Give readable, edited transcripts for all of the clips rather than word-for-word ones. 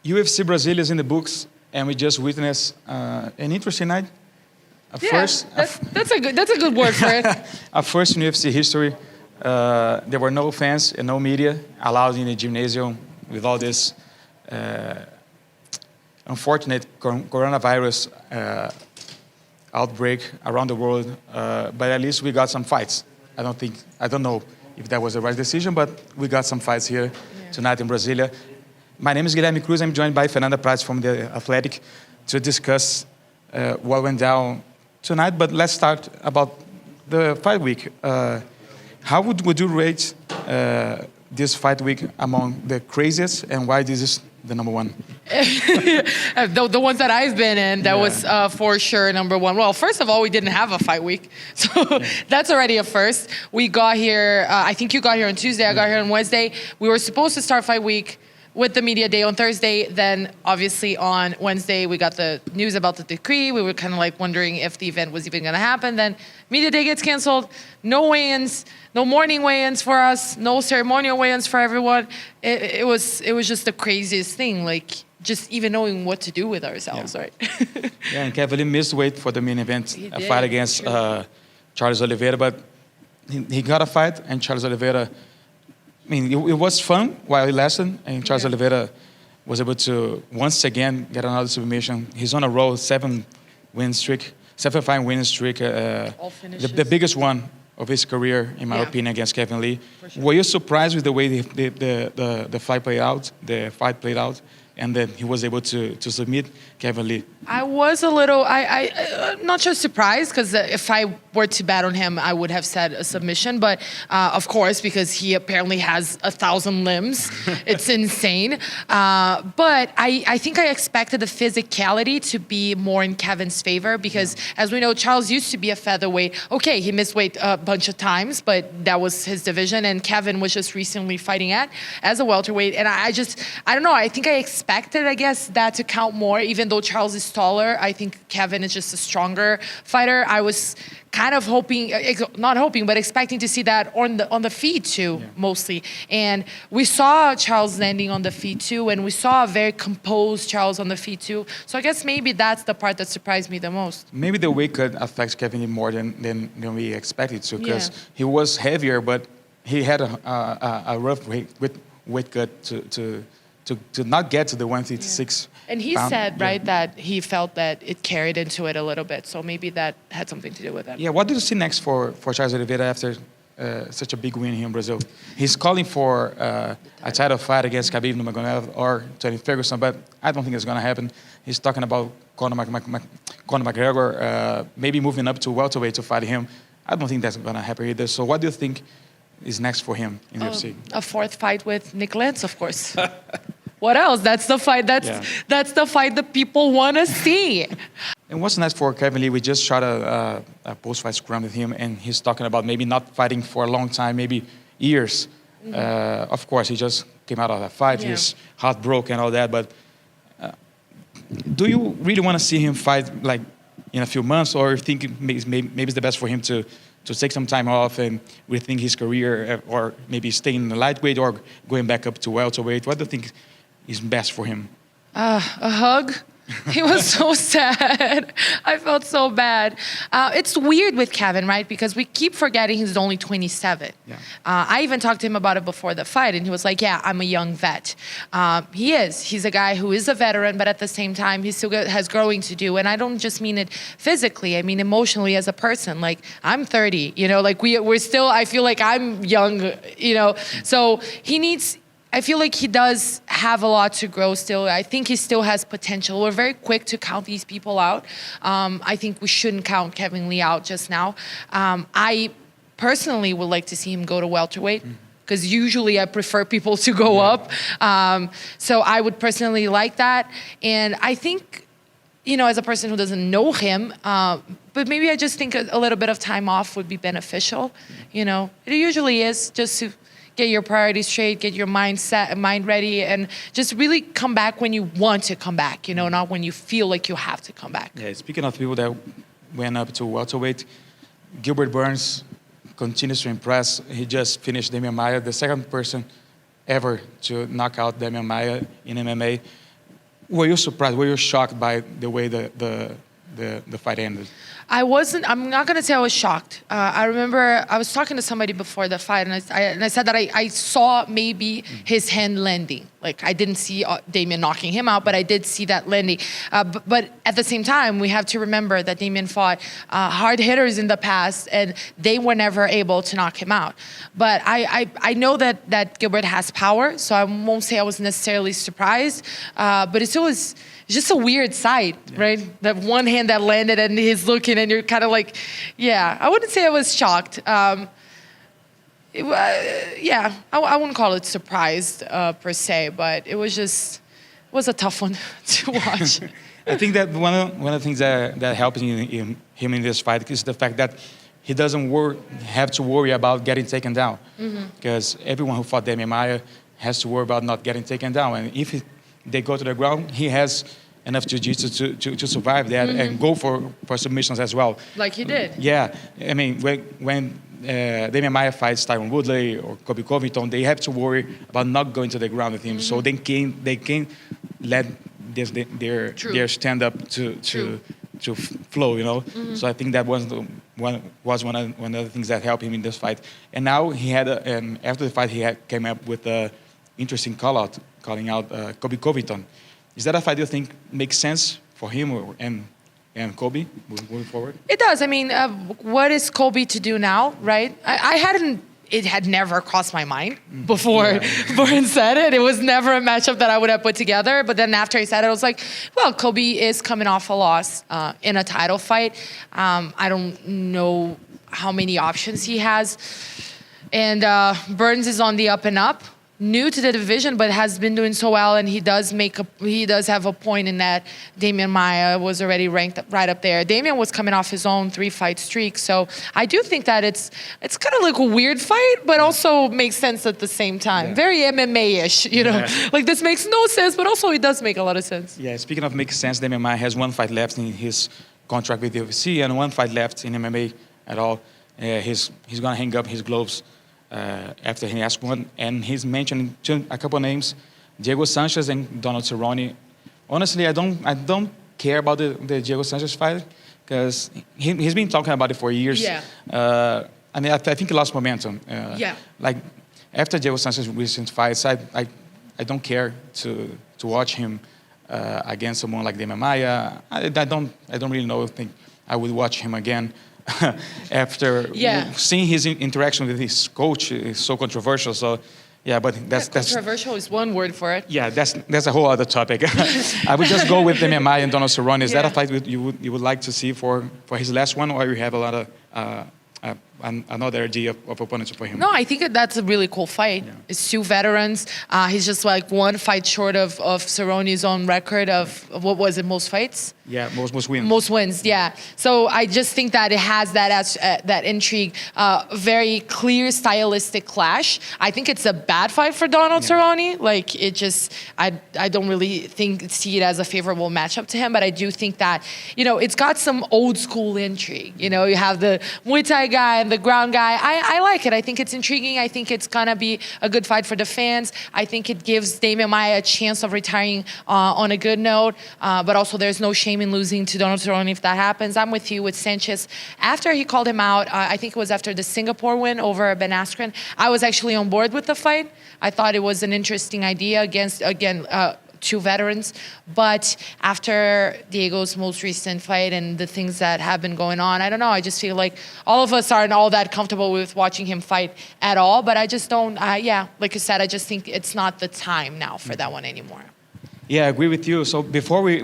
UFC Brasilia is in the books, and we just witnessed an interesting night. That's a good word for it. A first in UFC history. There were no fans and no media allowed in the gymnasium with all this unfortunate coronavirus outbreak around the world. But at least we got some fights. I don't know if that was the right decision, but we got some fights here tonight in Brasilia. My name is Guilherme Cruz. I'm joined by Fernanda Prates from the Athletic to discuss what went down tonight. But let's start about the fight week. How would you rate this fight week among the craziest, and why this is the number one? The ones that I've been in, that was for sure number one. Well, first of all, we didn't have a fight week, so that's already a first. We got here, I think you got here on Tuesday, I got here on Wednesday. We were supposed to start fight week with the media day on Thursday. Then obviously on Wednesday, we got the news about the decree. We were kind of like wondering if the event was even gonna happen. Then media day gets canceled, no weigh-ins, no morning weigh-ins for us, no ceremonial weigh-ins for everyone. It was just the craziest thing, like just even knowing what to do with ourselves, right? And Kevin Lee missed weight for the main event, a fight against Charles Oliveira, but he got a fight, and Charles Oliveira, I mean, it was fun while it lasted, and Charles Oliveira was able to once again get another submission. He's on a roll, 7 fight win streak. The biggest one of his career, in my opinion, against Kevin Lee. Sure. Were you surprised with the way the fight played out, and then he was able to submit Kevin Lee? I was a little, I'm not sure surprised, because if I were to bet on him, I would have said a submission. But of course, because he apparently has 1,000 limbs, it's insane. But I think I expected the physicality to be more in Kevin's favor, because as we know, Charles used to be a featherweight. Okay, he missed weight a bunch of times, but that was his division. And Kevin was just recently fighting as a welterweight. And I don't know, I think I expected, I guess, that to count more, even though Charles is taller. I think Kevin is just a stronger fighter. I was kind of but expecting to see that on the feet too, mostly. And we saw Charles landing on the feet too, and we saw a very composed Charles on the feet too. So I guess maybe that's the part that surprised me the most. Maybe the weight cut affects Kevin Lee more than we expected to, because he was heavier, but he had a rough weight cut to not get to the 156. And he said, right, that he felt that it carried into it a little bit. So maybe that had something to do with it. Yeah, what do you see next for Charles Oliveira after such a big win here in Brazil? He's calling for a title fight against Khabib Nurmagomedov or Tony Ferguson, but I don't think it's going to happen. He's talking about Conor McGregor maybe moving up to welterweight to fight him. I don't think that's going to happen either. So what do you think is next for him in UFC? A fourth fight with Nick Lentz, of course. What else? That's the fight. That's the fight that people want to see. And what's next for Kevin Lee? We just shot a post-fight scrum with him, and he's talking about maybe not fighting for a long time, maybe years. Of course, he just came out of that fight. His heart broke and all that. But do you really want to see him fight like in a few months, or think maybe it's the best for him to take some time off and rethink his career, or maybe staying in the lightweight or going back up to welterweight? What do you think is best for him? A hug. He was so sad. I felt so bad. It's weird with Kevin, right? Because we keep forgetting he's only 27. I even talked to him about it before the fight, and he was like, yeah, I'm a young vet. He is. He's a guy who is a veteran, but at the same time, he still has growing to do. And I don't just mean it physically. I mean emotionally as a person. Like, I'm 30, like we're still, I feel like I'm young, So he needs... I feel like he does have a lot to grow still. I think he still has potential. We're very quick to count these people out. I think we shouldn't count Kevin Lee out just now. I personally would like to see him go to welterweight, because usually I prefer people to go up. So I would personally like that. And I think, as a person who doesn't know him, but maybe I just think a little bit of time off would be beneficial. It usually is, just to get your priorities straight, get your mind ready, and just really come back when you want to come back, not when you feel like you have to come back. Yeah, speaking of people that went up to welterweight, Gilbert Burns continues to impress. He just finished Demian Maia, the second person ever to knock out Demian Maia in MMA. Were you surprised? Were you shocked by the way the fight ended? I'm not going to say I was shocked. I remember I was talking to somebody before the fight, and I said that I saw maybe his hand landing. Like, I didn't see Damian knocking him out, but I did see that landing. But at the same time, we have to remember that Damian fought hard hitters in the past, and they were never able to knock him out. But I know that Gilbert has power, so I won't say I was necessarily surprised. But it's just a weird sight, right? That one hand that landed and he's looking and you're kind of like, yeah, I wouldn't say I was shocked. I wouldn't call it surprised per se, but it was a tough one to watch. I think that one of the things that helped him in this fight is the fact that he doesn't have to worry about getting taken down. Because everyone who fought Damian Maia has to worry about not getting taken down. And if they go to the ground, he has enough jiu-jitsu to survive that and go for submissions as well. Like he did. Yeah. I mean, when Damian Maia fights Tyron Woodley or Colby Covington, they have to worry about not going to the ground with him. So they can let their stand-up to flow, you know. So I think that was one of the things that helped him in this fight. And now he had, after the fight, came up with an interesting calling out Colby Covington. Is that a fight you think makes sense for him and Colby moving forward? It does. I mean, what is Colby to do now, right? It had never crossed my mind before Burns said it. It was never a matchup that I would have put together. But then after he said it, I was like, well, Colby is coming off a loss in a title fight. I don't know how many options he has. And Burns is on the up and up. New to the division, but has been doing so well, and he does have a point in that Damian Maia was already ranked right up there. Damian was coming off his own 3-fight streak, so I do think that it's kind of like a weird fight, but also makes sense at the same time. Very MMA-ish, you know. Like, this makes no sense, but also it does make a lot of sense. Yeah, speaking of makes sense, Damian Maia has one fight left in his contract with the UFC and one fight left in MMA at all. He's gonna hang up his gloves after he asked one, and he's mentioned a couple of names, Diego Sanchez and Donald Cerrone. Honestly, I don't care about the Diego Sanchez fight because he's been talking about it for years. I mean, I think he lost momentum. Like, after Diego Sanchez's recent fights, I don't care to watch him against someone like Damian Maia. I don't really know. I think I would watch him again. After seeing his interaction with his coach is so controversial. So, but that's controversial is one word for it. Yeah, that's a whole other topic. I would just go with Damian Maia and Donald Cerrone. Is that a fight you would like to see for his last one, or you have a lot of another idea of opponents for him? No, I think that's a really cool fight. It's two veterans. He's just like one fight short of Cerrone's own record of what was it, most fights? Yeah, most wins. Most wins, yeah. So I just think that it has that intrigue, very clear stylistic clash. I think it's a bad fight for Donald Cerrone. Like, it just, I don't really see it as a favorable matchup to him, but I do think that, you know, it's got some old school intrigue. You know, you have the Muay Thai guy and the ground guy. I like it. I think it's intriguing. I think it's gonna be a good fight for the fans. I think it gives Damian Maia a chance of retiring on a good note, but also there's no shame in losing to Donald Cerrone if that happens. I'm with you with Sanchez. After he called him out, I think it was after the Singapore win over Ben Askren, I was actually on board with the fight. I thought it was an interesting idea against, again, two veterans. But after Diego's most recent fight and the things that have been going on, I don't know. I just feel like all of us aren't all that comfortable with watching him fight at all. But I just don't, like you said, I just think it's not the time now for that one anymore. Yeah, I agree with you. So before we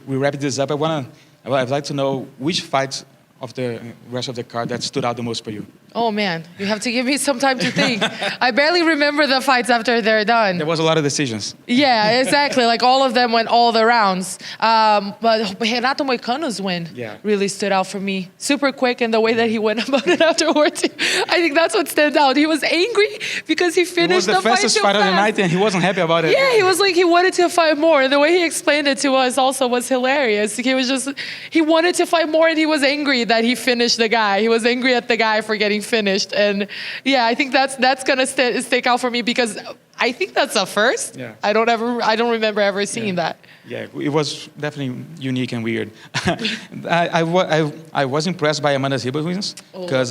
wrap this up, I'd like to know which fights of the rest of the card that stood out the most for you. Oh, man, you have to give me some time to think. I barely remember the fights after they're done. There was a lot of decisions. Yeah, exactly. Like, all of them went all the rounds. But Renato Moicano's win really stood out for me. Super quick, and the way that he went about it afterwards. I think that's what stands out. He was angry because he finished the fight. It was the fastest fight of the night, and he wasn't happy about it. Yeah, he was like, he wanted to fight more. And the way he explained it to us also was hilarious. He wanted to fight more, and he was angry that he finished the guy. He was angry at the guy for getting getting finished. And yeah, I think that's gonna stick out for me because I think that's a first. Yeah. I don't remember ever seeing that. Yeah, it was definitely unique and weird. I was impressed by Amanda Ribas because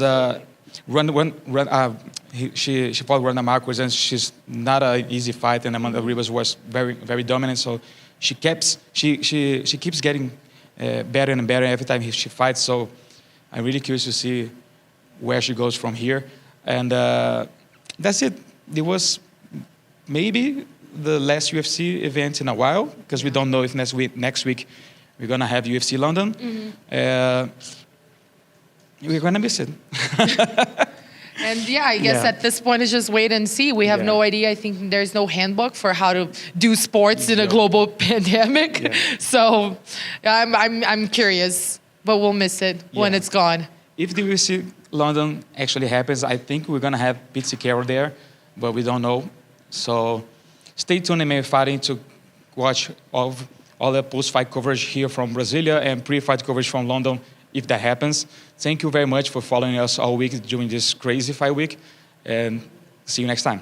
she fought Ronda Marquez, and she's not an easy fight, and Amanda Ribas was very, very dominant. So she keeps getting better and better every time she fights. So I'm really curious to see where she goes from here. And that's it. It was maybe the last UFC event in a while, because we don't know if next week we're gonna have UFC London. We're gonna miss it. And yeah, I guess at this point it's just wait and see. We have no idea. I think there's no handbook for how to do sports in a global pandemic. Yeah. So I'm curious, but we'll miss it when it's gone. If the UFC London actually happens, I think we're gonna have Pete Carroll there, but we don't know. So stay tuned in MMA Fighting to watch all the post-fight coverage here from Brasilia and pre-fight coverage from London if that happens. Thank you very much for following us all week during this crazy fight week, and see you next time.